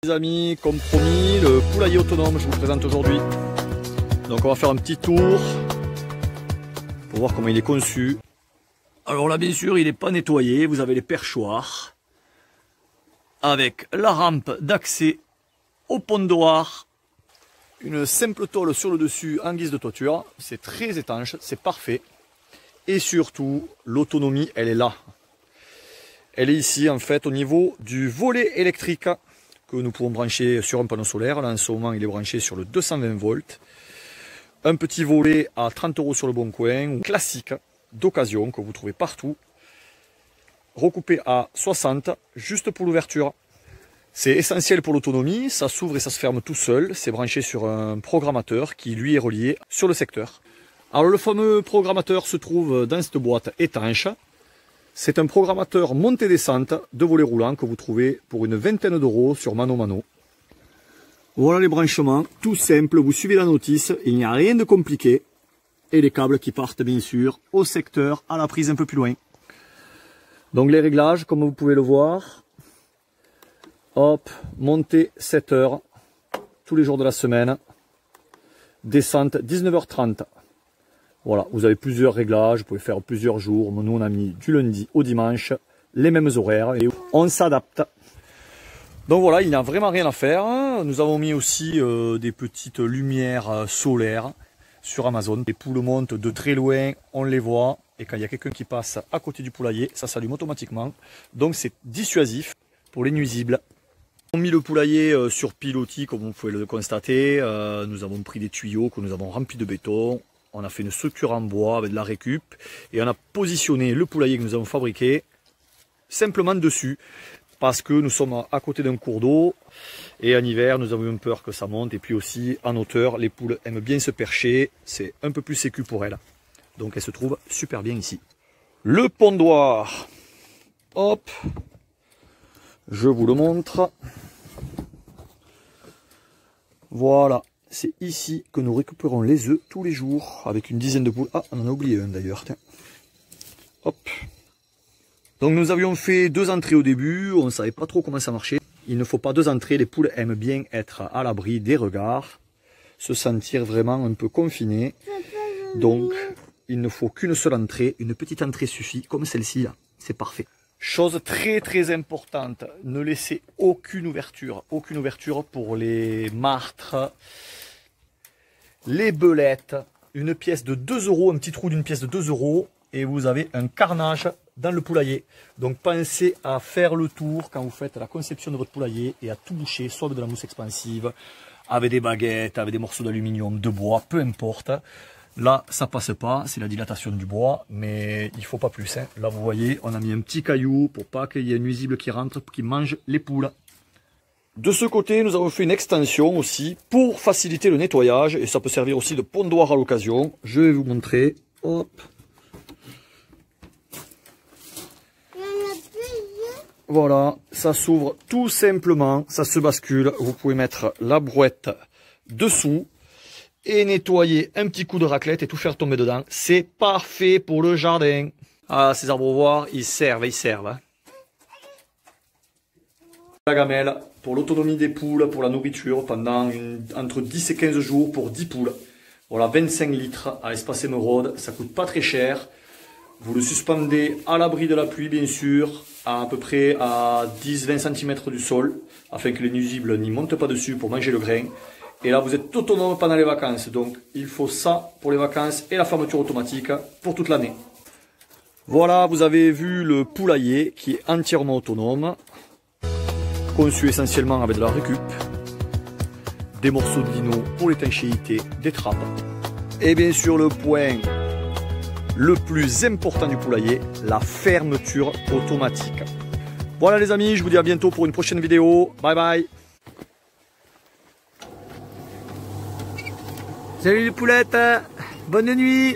Les amis, comme promis, le poulailler autonome, je vous le présente aujourd'hui. Donc on va faire un petit tour pour voir comment il est conçu. Alors là, bien sûr, il n'est pas nettoyé. Vous avez les perchoirs avec la rampe d'accès au pondoir. Une simple tôle sur le dessus en guise de toiture. C'est très étanche, c'est parfait. Et surtout, l'autonomie, elle est là. Elle est ici, en fait, au niveau du volet électrique que nous pouvons brancher sur un panneau solaire. Là, en ce moment, il est branché sur le 220 volts. Un petit volet à 30 € sur le bon coin, classique, d'occasion, que vous trouvez partout. Recoupé à 60, juste pour l'ouverture. C'est essentiel pour l'autonomie, ça s'ouvre et ça se ferme tout seul. C'est branché sur un programmateur qui, lui, est relié sur le secteur. Alors, le fameux programmateur se trouve dans cette boîte étanche. C'est un programmateur montée-descente de volet roulant que vous trouvez pour une vingtaine d'euros sur Mano Mano. Voilà les branchements, tout simple, vous suivez la notice, il n'y a rien de compliqué. Et les câbles qui partent bien sûr au secteur, à la prise un peu plus loin. Donc les réglages, comme vous pouvez le voir. Hop, montée 7 heures, tous les jours de la semaine. Descente 19h30. Voilà, vous avez plusieurs réglages, vous pouvez faire plusieurs jours. Nous, on a mis du lundi au dimanche, les mêmes horaires et on s'adapte. Donc voilà, il n'y a vraiment rien à faire. Nous avons mis aussi des petites lumières solaires sur Amazon. Les poules montent de très loin, on les voit. Et quand il y a quelqu'un qui passe à côté du poulailler, ça s'allume automatiquement. Donc c'est dissuasif pour les nuisibles. On a mis le poulailler sur pilotis, comme vous pouvez le constater. Nous avons pris des tuyaux que nous avons remplis de béton. On a fait une structure en bois avec de la récup et on a positionné le poulailler que nous avons fabriqué simplement dessus parce que nous sommes à côté d'un cours d'eau et en hiver nous avons eu peur que ça monte et puis aussi en hauteur les poules aiment bien se percher, c'est un peu plus sécu pour elles. Donc elles se trouvent super bien ici. Le pondoir, hop, je vous le montre. Voilà. C'est ici que nous récupérons les œufs tous les jours avec une dizaine de poules. Ah, on en a oublié un d'ailleurs. Hop. Donc nous avions fait 2 entrées au début. On ne savait pas trop comment ça marchait. Il ne faut pas 2 entrées. Les poules aiment bien être à l'abri des regards. Se sentir vraiment un peu confinées. Donc il ne faut qu'une seule entrée. Une petite entrée suffit comme celle-ci là. C'est parfait. Chose très très importante. Ne laissez aucune ouverture. Aucune ouverture pour les martres. Les belettes, une pièce de 2 €, un petit trou d'une pièce de 2 € et vous avez un carnage dans le poulailler. Donc pensez à faire le tour quand vous faites la conception de votre poulailler et à tout boucher, soit avec de la mousse expansive, avec des baguettes, avec des morceaux d'aluminium, de bois, peu importe. Là, ça passe pas, c'est la dilatation du bois, mais il faut pas plus. Hein. Là, vous voyez, on a mis un petit caillou pour pas qu'il y ait un nuisible qui rentre, qui mange les poules. De ce côté, nous avons fait une extension aussi pour faciliter le nettoyage et ça peut servir aussi de pondoir à l'occasion. Je vais vous montrer. Hop. Voilà, ça s'ouvre tout simplement, ça se bascule. Vous pouvez mettre la brouette dessous et nettoyer un petit coup de raclette et tout faire tomber dedans. C'est parfait pour le jardin. Ah, ces arbres-bois, ils servent. Hein. La gamelle, pour l'autonomie des poules, pour la nourriture, pendant entre 10 et 15 jours pour 10 poules. Voilà, 25 litres à Espace Émeraude, ça coûte pas très cher. Vous le suspendez à l'abri de la pluie, bien sûr, à peu près à 10-20 cm du sol, afin que les nuisibles n'y montent pas dessus pour manger le grain. Et là, vous êtes autonome pendant les vacances, donc il faut ça pour les vacances et la fermeture automatique pour toute l'année. Voilà, vous avez vu le poulailler qui est entièrement autonome. Conçu essentiellement avec de la récup, des morceaux de lino pour l'étanchéité des trappes. Et bien sûr le point le plus important du poulailler, la fermeture automatique. Voilà les amis, je vous dis à bientôt pour une prochaine vidéo. Bye bye. Salut les poulettes, bonne nuit.